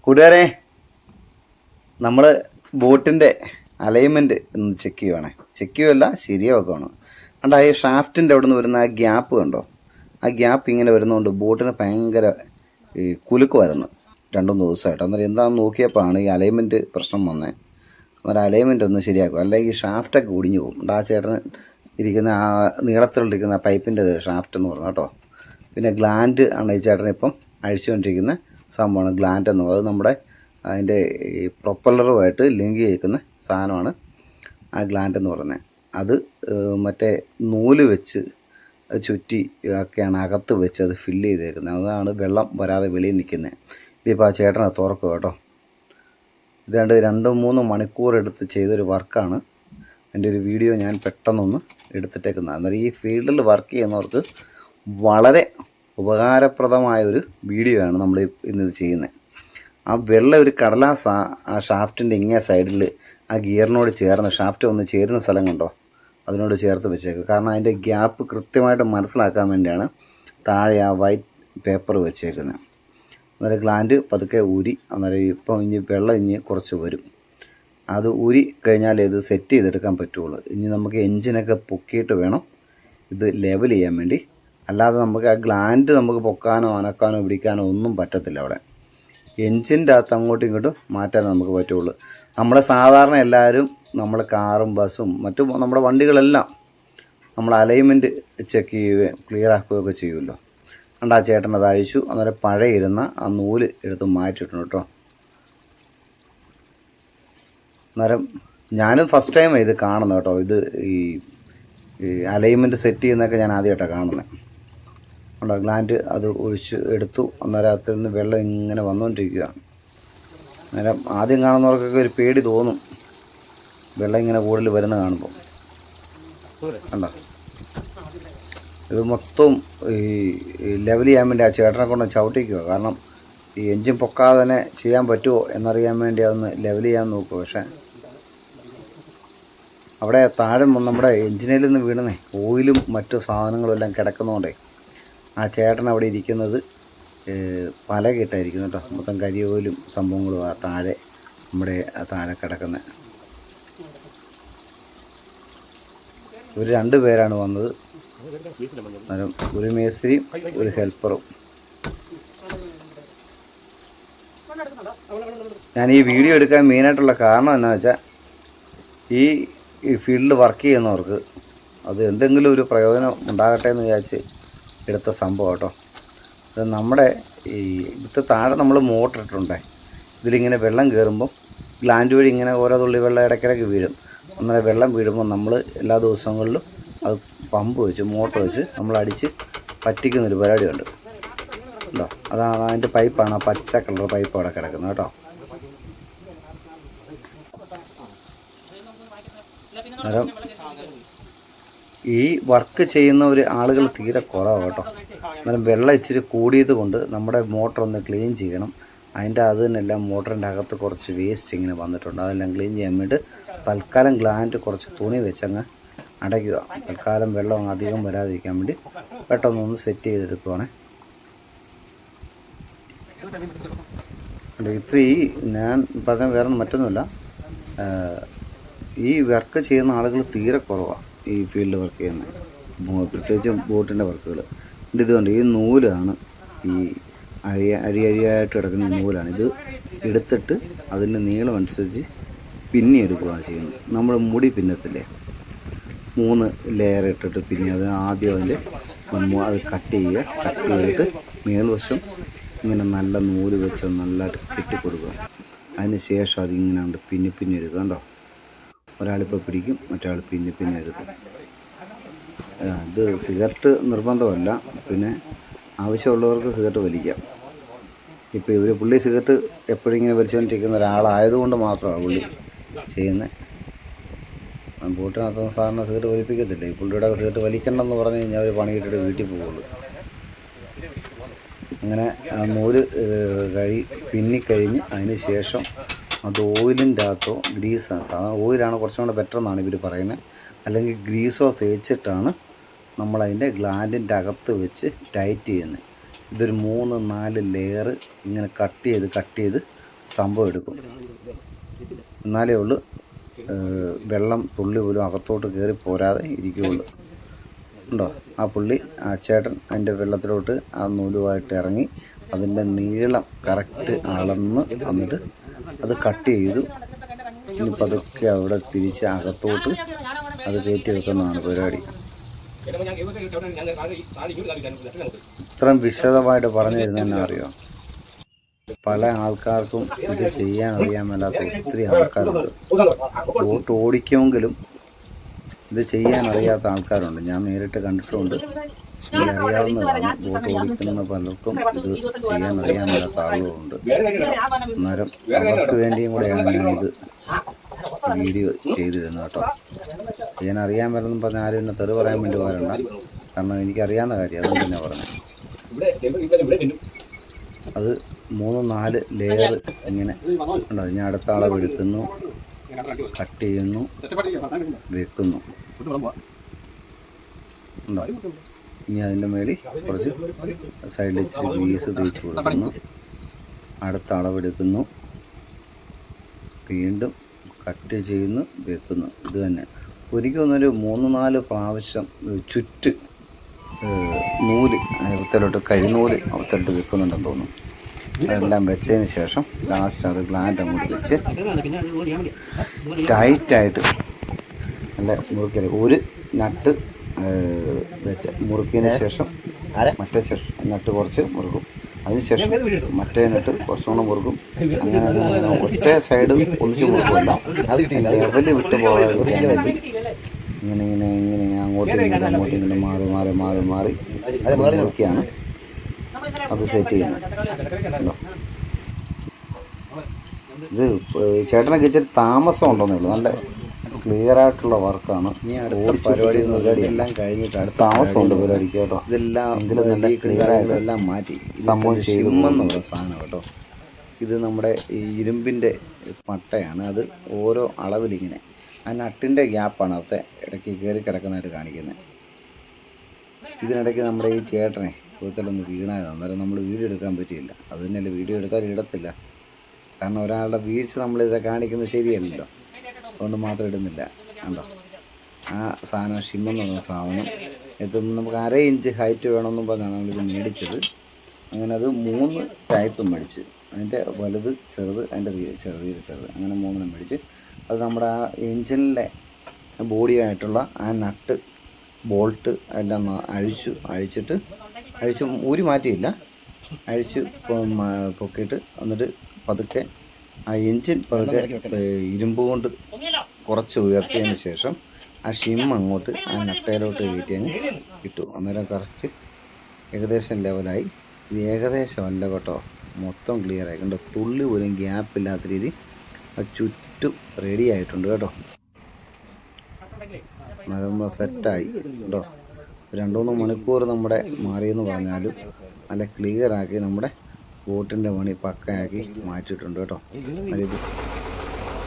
കൂട്ടുകാരെ, നമ്മൾ ബോട്ടിൻ്റെ അലൈൻമെൻറ്റ് ഒന്ന് ചെക്ക് ചെയ്യുവാണേ. ചെക്ക് ചെയ്യുമല്ല, ശരിയാക്കണം. കണ്ടോ, ഈ ഷാഫ്റ്റിൻ്റെ അവിടെ നിന്ന് വരുന്ന ആ ഗ്യാപ്പ് കണ്ടോ? ആ ഗ്യാപ്പ് ഇങ്ങനെ വരുന്നതുകൊണ്ട് ബോട്ടിന് ഭയങ്കര ഈ കുലുക്ക് വരുന്നു 2-3 ദിവസമായിട്ട്. അന്നേരം എന്താണെന്ന് നോക്കിയപ്പോഴാണ് ഈ അലൈൻമെൻറ്റ് പ്രശ്നം വന്നത്. അന്നേരം അലൈൻമെൻറ്റ് ഒന്ന് ശരിയാക്കും, അല്ലെങ്കിൽ ഈ ഷാഫ്റ്റൊക്കെ ഒടിഞ്ഞു പോകും. ആ ചേട്ടൻ ഇരിക്കുന്ന ആ നീളത്തിലിരിക്കുന്ന ആ പൈപ്പിൻ്റെ ഷാഫ്റ്റ് എന്ന് പറഞ്ഞു കേട്ടോ. പിന്നെ ഗ്ലാൻഡ് ആണ് ഈ ചേട്ടൻ ഇപ്പം അഴിച്ചുകൊണ്ടിരിക്കുന്ന സംഭവമാണ് ഗ്ലാൻഡ് എന്ന് പറയുന്നത്. നമ്മുടെ അതിൻ്റെ ഈ പ്രൊപ്പല്ലറുമായിട്ട് ലിങ്ക് ചെയ്യിക്കുന്ന സാധനമാണ് ആ ഗ്ലാൻഡ് എന്ന് പറയുന്നത്. അത് മറ്റേ നൂല് വെച്ച് ചുറ്റി ഒക്കെയാണ് അകത്ത് വെച്ച് അത് ഫില്ല് ചെയ്തേക്കുന്നത്. അതാണ് വെള്ളം വരാതെ വെളിയിൽ നിൽക്കുന്നത്. ഇതിപ്പോൾ ആ ചേട്ടനെ തുറക്കും കേട്ടോ. ഇതാണ്ട് 2-3 മണിക്കൂർ എടുത്ത് ചെയ്തൊരു വർക്കാണ്. എൻ്റെ ഒരു വീഡിയോ ഞാൻ പെട്ടെന്നൊന്ന് എടുത്തിട്ടേക്കുന്നത്. അന്നേരം ഈ ഫീൽഡിൽ വർക്ക് ചെയ്യുന്നവർക്ക് വളരെ ഉപകാരപ്രദമായൊരു വീഡിയോ ആണ് നമ്മൾ ഇന്നിത് ചെയ്യുന്നത്. ആ വെള്ളം ഒരു കടലാസ് ആ ഷാഫ്റ്റിൻ്റെ ഇങ്ങേ സൈഡിൽ ആ ഗിയറിനോട് ചേർന്ന് ഷാഫ്റ്റ് ഒന്ന് ചേരുന്ന സ്ഥലം കണ്ടോ, അതിനോട് ചേർത്ത് വെച്ചേക്കുക. കാരണം അതിൻ്റെ ഗ്യാപ്പ് കൃത്യമായിട്ട് മനസ്സിലാക്കാൻ വേണ്ടിയാണ് താഴെ ആ വൈറ്റ് പേപ്പർ വെച്ചേക്കുന്നത്. അന്നേരം ഗ്ലാൻഡ് പതുക്കെ ഊരി, അന്നേരം ഇപ്പം വെള്ളം കുറച്ച് വരും. അത് ഊരി കഴിഞ്ഞാൽ ഇത് സെറ്റ് ചെയ്തെടുക്കാൻ പറ്റുള്ളൂ. ഇനി നമുക്ക് എൻജിനൊക്കെ പൊക്കിയിട്ട് വേണം ഇത് ലെവൽ ചെയ്യാൻ വേണ്ടി. അല്ലാതെ നമുക്ക് ആ ഗ്ലാൻഡ് നമുക്ക് പൊക്കാനോ അനക്കാനോ പിടിക്കാനോ ഒന്നും പറ്റത്തില്ല. അവിടെ എൻജിൻ്റെ അകത്ത് അങ്ങോട്ടും ഇങ്ങോട്ടും മാറ്റാൻ നമുക്ക് പറ്റുള്ളൂ. നമ്മളെ സാധാരണ എല്ലാവരും നമ്മൾ കാറും ബസ്സും മറ്റും നമ്മുടെ വണ്ടികളെല്ലാം നമ്മൾ അലൈൻമെൻറ്റ് ചെക്ക് ചെയ്യുകയും ക്ലിയർ ആക്കുകയൊക്കെ ചെയ്യുമല്ലോ. അതുകൊണ്ട് ആ ചേട്ടൻ അത് അഴിച്ചു. അന്നേരം പഴയ ഇരുന്ന ആ നൂല് എടുത്ത് മാറ്റിയിട്ടുണ്ട് കേട്ടോ. അന്നേരം ഞാനും ഫസ്റ്റ് ടൈം ഇത് കാണുന്നത് കേട്ടോ. ഇത് ഈ അലൈൻമെൻറ്റ് സെറ്റ് ചെയ്യുന്നതൊക്കെ ഞാൻ ആദ്യമായിട്ടാണ് കാണുന്നത്. ഉണ്ടോ, ഗ്ലാൻഡ് അത് ഒഴിച്ച് എടുത്തു. അന്നേരം അതിൽ നിന്ന് വെള്ളം ഇങ്ങനെ വന്നുകൊണ്ടിരിക്കുക. അന്നേരം ആദ്യം കാണുന്നവർക്കൊക്കെ ഒരു പേടി തോന്നും, വെള്ളം ഇങ്ങനെ കൂടുതൽ വരുന്ന കാണുമ്പോൾ. കണ്ടോ, ഇത് മൊത്തം ഈ ലെവൽ ചെയ്യാൻ വേണ്ടി ആ ചേട്ടനെ കൊണ്ട് ചവിട്ടിക്കുക. കാരണം ഈ എൻജിൻ പൊക്കാതെ തന്നെ ചെയ്യാൻ പറ്റുമോ എന്നറിയാൻ വേണ്ടി അതൊന്ന് ലെവൽ ചെയ്യാൻ നോക്കുക. പക്ഷേ അവിടെ താഴെ നമ്മുടെ എൻജിനിൽ നിന്ന് വീണേ ഓയിലും മറ്റു സാധനങ്ങളും എല്ലാം കിടക്കുന്നതുകൊണ്ടേ ആ ചേട്ടൻ അവിടെ ഇരിക്കുന്നത് പല കെട്ടായിരിക്കുന്നു കേട്ടോ. മൊത്തം കരി ഓയിലും സംഭവങ്ങളും ആ താഴെ നമ്മുടെ താഴെ കിടക്കുന്നത്. ഒരു 2 പേരാണ് വന്നത്. അന്നേരം ഒരു മേസ്ത്രിയും ഒരു ഹെൽപ്പറും. ഞാൻ ഈ വീഡിയോ എടുക്കാൻ മെയിനായിട്ടുള്ള കാരണം എന്താണെന്ന് വെച്ചാൽ ഈ ഫീൽഡിൽ വർക്ക് ചെയ്യുന്നവർക്ക് അത് എന്തെങ്കിലും ഒരു പ്രയോജനം ഉണ്ടാകട്ടെ എന്ന് വിചാരിച്ച് എടുത്ത സംഭവം കേട്ടോ. അത് നമ്മുടെ ഈ ഇവിടുത്തെ താഴെ നമ്മൾ മോട്ടർ ഇട്ടിട്ടുണ്ടേ. ഇതിലിങ്ങനെ വെള്ളം കയറുമ്പം ഗ്ലാൻഡ് വഴി ഇങ്ങനെ ഓരോ തുള്ളി വെള്ളം ഇടയ്ക്കിടയ്ക്ക് വീഴും. അങ്ങനെ വെള്ളം വീഴുമ്പോൾ നമ്മൾ എല്ലാ ദിവസങ്ങളിലും അത് പമ്പ് വെച്ച് മോട്ടർ വെച്ച് നമ്മൾ അടിച്ച് പറ്റിക്കുന്നൊരു പരിപാടിയുണ്ട് കേട്ടോ. അതാണ് അതിൻ്റെ പൈപ്പാണ്, ആ പച്ച കളർ പൈപ്പ് അവിടെ കിടക്കുന്നത് കേട്ടോ. അന്നേരം ഈ വർക്ക് ചെയ്യുന്നവർ ആളുകൾ തീരെ കുറവാണ് കേട്ടോ. അന്നേരം വെള്ളം ഇച്ചിരി കൂടിയത് കൊണ്ട് നമ്മുടെ മോട്ടർ ഒന്ന് ക്ലീൻ ചെയ്യണം. അതിൻ്റെ അത് തന്നെല്ലാം മോട്ടറിൻ്റെ അകത്ത് കുറച്ച് വേസ്റ്റ് ഇങ്ങനെ വന്നിട്ടുണ്ട്. അതെല്ലാം ക്ലീൻ ചെയ്യാൻ വേണ്ടി തൽക്കാലം ഗ്ലാൻഡ് കുറച്ച് തുണി വെച്ചങ്ങ് അടയ്ക്കുക. തൽക്കാലം വെള്ളം അധികം വരാതിരിക്കാൻ വേണ്ടി പെട്ടെന്നൊന്ന് സെറ്റ് ചെയ്തെടുക്കുവാണേ. ഞാൻ പറഞ്ഞ വേറെ മറ്റൊന്നുമില്ല, ഈ വർക്ക് ചെയ്യുന്ന ആളുകൾ തീരെ കുറവാണ് ഈ ഫീൽഡ് വർക്ക് ചെയ്യുന്നത്, പ്രത്യേകിച്ചും ബോട്ടിൻ്റെ വർക്കുകൾ. ഇതുകൊണ്ട് ഈ നൂലാണ് ഈ അഴിയായിട്ട് കിടക്കുന്ന ഈ നൂലാണ്. ഇത് എടുത്തിട്ട് അതിൻ്റെ നീളം അനുസരിച്ച് പിന്നി എടുക്കുകയാണ് ചെയ്യുന്നത്. നമ്മൾ മുടി പിന്നത്തില്ലേ, 3 ലെയർ ഇട്ടിട്ട് പിന്നെ അത് ആദ്യം അതിൻ്റെ അത് കട്ട് ചെയ്യുക. കട്ട് ചെയ്തിട്ട് മേൽവശം ഇങ്ങനെ നല്ല നൂല് വെച്ച് നല്ലതായിട്ട് കെട്ടിക്കൊടുക്കുക. അതിന് ശേഷം അതിങ്ങനെ ഉണ്ട് പിന്നി എടുക്കുക. കണ്ടോ, ഒരാളിപ്പോൾ പിടിക്കും, മറ്റൊരാൾ പിന്നി എടുക്കും. ഇത് സിഗരറ്റ് നിർബന്ധമല്ല, പിന്നെ ആവശ്യമുള്ളവർക്ക് സിഗരറ്റ് വലിക്കാം. ഇപ്പോൾ പുള്ളി സിഗരറ്റ് എപ്പോഴും ഇങ്ങനെ വലിച്ചുകൊണ്ടിരിക്കുന്ന ഒരാളായതുകൊണ്ട് മാത്രമാണ് പുള്ളി ചെയ്യുന്നത്. ബോട്ടിനകത്ത് സാധാരണ സിഗരറ്റ് വലിപ്പിക്കത്തില്ല. ഈ പുള്ളിയുടെ സിഗരറ്റ് വലിക്കണമെന്ന് പറഞ്ഞു കഴിഞ്ഞാൽ അവർ പണിയിട്ടിട്ട് വീട്ടിൽ പോകുള്ളൂ. അങ്ങനെ ആ നൂല് പിന്നിക്കഴിഞ്ഞ് അതിന് ശേഷം അത് ഓയിലിൻ്റെ അകത്തോ ഗ്രീസോ, സാധാരണ ഓയിലാണ് കുറച്ചും കൂടെ ബെറ്റർ എന്നാണ് ഇവർ പറയുന്നത്, അല്ലെങ്കിൽ ഗ്രീസോ തേച്ചിട്ടാണ് നമ്മളതിൻ്റെ ഗ്ലാൻഡിൻ്റെ അകത്ത് വെച്ച് ടൈറ്റ് ചെയ്യുന്നത്. ഇതൊരു 3-4 ലെയർ ഇങ്ങനെ കട്ട് ചെയ്ത് സംഭവം എടുക്കും. എന്നാലേ ഉള്ളൂ വെള്ളം തുള്ളി പോലും അകത്തോട്ട് കയറി പോരാതെ ഇരിക്കുകയുള്ളൂ. ഉണ്ടോ ആ പുള്ളി, ആ ചേട്ടൻ അതിൻ്റെ വെള്ളത്തിലോട്ട് ആ നൂലുമായിട്ട് ഇറങ്ങി അതിൻ്റെ നീളം കറക്റ്റ് അളന്ന് എന്നിട്ട് അത് കട്ട് ചെയ്തു. ഇനി പതുക്കെ അവിടെ തിരിച്ച് അകത്തോട്ട് അത് കയറ്റി വെക്കുന്നതാണ് പരിപാടി. ഇത്രയും വിശദമായിട്ട് പറഞ്ഞു തരുന്നതെന്നാ അറിയോ? പല ആൾക്കാർക്കും ഇത് ചെയ്യാൻ അറിയാൻ മേലാത്ത ഒത്തിരി ആൾക്കാരുണ്ട്. ബോട്ട് ഓടിക്കുമെങ്കിലും ഇത് ചെയ്യാൻ അറിയാത്ത ആൾക്കാരുണ്ട്. ഞാൻ നേരിട്ട് കണ്ടിട്ടുമുണ്ട്. എനിക്ക് അറിയാവുന്നതാണ്. ബോട്ട് ഓടിക്കുന്ന പലർക്കും ഇത് ചെയ്യാൻ അറിയാൻ മേലാത്ത ആളുകളുണ്ട്. അന്നേരം അവർക്ക് വേണ്ടിയും കൂടെയാണ് ഞാനിത് വീഡിയോ ചെയ്തിരുന്നത് കേട്ടോ. ചെയ്യാൻ അറിയാൻ പറ്റുന്ന പറഞ്ഞാൽ ആരും എന്നെ തെറി പറയാൻ വേണ്ടി വരണ്ട. കാരണം എനിക്കറിയാവുന്ന കാര്യം, അതുകൊണ്ട് തന്നെ പറഞ്ഞത്. അത് 3-4 ലെയർ ഇങ്ങനെ ഉണ്ടോ. ഞാൻ അടുത്ത അളവ് എടുക്കുന്നു, കട്ട് ചെയ്യുന്നു, വെക്കുന്നു. ഉണ്ടോ. ഇനി അതിൻ്റെ മേളിൽ കുറച്ച് സൈഡിൽ ഇച്ചിരി ഗ്രീസ് തേച്ച് കൊടുക്കുന്നു. അടുത്ത അളവെടുക്കുന്നു, വീണ്ടും കട്ട് ചെയ്യുന്നു, വെക്കുന്നു. ഇത് തന്നെ ഒരിക്കലൊന്നൊരു 3-4 പ്രാവശ്യം ചുറ്റ് നൂല് അവത്തിലോട്ട്, കഴിഞ്ഞൂല് അവത്തിലോട്ട് വെക്കുന്നുണ്ടെന്ന് തോന്നുന്നു. അതെല്ലാം വെച്ചതിന് ശേഷം ലാസ്റ്റ് അത് ഗ്ലാൻഡ് അങ്ങോട്ട് വെച്ച് ടൈറ്റായിട്ട് നല്ല മുറുക്കി ഒരു നട്ട് വെച്ച് മുറുക്കിയതിന് ശേഷം മറ്റേ നട്ട് കുറച്ച് മുറുക്കും. അതിനുശേഷം മറ്റേ നട്ട് കുറച്ചുകൂടെ മുറുക്കും. അങ്ങനെ ഒറ്റ സൈഡ് ഒന്നിച്ച് മുറുക്കുമല്ല, അത് ലെവല് വിട്ട് പോകാതെ ഇങ്ങനെ ഇങ്ങനെ ഇങ്ങനെ അങ്ങോട്ടും ഇങ്ങനെ മാറി മാറി മാറി മാറി മുറുക്കിയാണ് അത് സെറ്റ് ചെയ്യുന്നത്. ഇത് ചേട്ടനൊക്കെ ഇച്ചിരി താമസം ഉണ്ടെന്നേ ഉള്ളൂ. നല്ല ക്ലിയർ ആയിട്ടുള്ള വർക്കാണ്. ഇനി അടുത്ത പരിപാടി എല്ലാം കഴിഞ്ഞിട്ട് അടുത്ത താമസമുണ്ട് പരിപാടിക്ക് കേട്ടോ. ഇതെല്ലാം ഇതിൽ നല്ല ക്ലിയർ ആയിട്ട് എല്ലാം മാറ്റി സംഭവം ചെയ്യുമെന്ന് പറയുന്ന സാധനം കേട്ടോ. ഇത് നമ്മുടെ ഈ ഇരുമ്പിൻ്റെ പട്ടയാണ്. അത് ഓരോ അളവിലിങ്ങനെ ആ നട്ടിൻ്റെ ഗ്യാപ്പാണ് അകത്തെ ഇടയ്ക്ക് കയറി കിടക്കുന്നതായിട്ട് കാണിക്കുന്നത്. ഇതിനിടയ്ക്ക് നമ്മുടെ ഈ ചേട്ടനെ കുളത്തിലൊന്ന് വീണായിരുന്നു. അന്നേരം നമ്മൾ വീഡിയോ എടുക്കാൻ പറ്റിയില്ല. അത് തന്നെയല്ലേ, വീഡിയോ എടുത്താൽ ഇടത്തില്ല. കാരണം ഒരാളുടെ വീഴ്ച നമ്മളിത് കാണിക്കുന്നത് ശരിയല്ലല്ലോ. അതുകൊണ്ട് മാത്രം ഇടുന്നില്ല. കണ്ടോ ആ സാധനം ഷിമ്മെന്ന് പറഞ്ഞ സാധനം എത്തുമ്പോൾ നമുക്ക് 1/2 ഇഞ്ച് ഹൈറ്റ് വേണമെന്നും പറഞ്ഞാണ് നമ്മളിത് മേടിച്ചത്. അങ്ങനെ അത് 3 ടൈപ്പ് മേടിച്ച്, അതിൻ്റെ വലുത് ചെറുത്, അതിൻ്റെ ചെറുത് അങ്ങനെ 3 മേടിച്ച് അത് നമ്മുടെ ആ എഞ്ചിനിലെ ബോഡിയായിട്ടുള്ള ആ നട്ട് ബോൾട്ട് എല്ലാം അഴിച്ചിട്ട് ഊരി മാറ്റിയില്ല, അഴിച്ച് പൊക്കിയിട്ട് എന്നിട്ട് പതുക്കെ ആ എഞ്ചിൻ പതുക്കെ ഇരുമ്പ് കൊണ്ട് കുറച്ച് ഉയർത്തിയതിന് ശേഷം ആ ഷിം അങ്ങോട്ട് ആ നട്ടയിലോട്ട് കയറ്റി അങ്ങ് ഇട്ടു. അന്നേരം കറക്റ്റ് ഏകദേശം ലെവലായി. ഇത് ഏകദേശമല്ല കേട്ടോ, മൊത്തം ക്ലിയറായി. കണ്ടോ, തുള്ളി പോലും ഗ്യാപ്പില്ലാത്ത രീതി അത് ചുറ്റും റെഡി ആയിട്ടുണ്ട് കേട്ടോ. നമ്മൾ സെറ്റായി കേട്ടോ. 2-3 മണിക്കൂർ നമ്മുടെ മാറിയെന്ന് പറഞ്ഞാലും നല്ല ക്ലിയറാക്കി നമ്മുടെ ബോട്ടിൻ്റെ പണി പക്കയാക്കി മാറ്റിയിട്ടുണ്ട് കേട്ടോ. ഇത്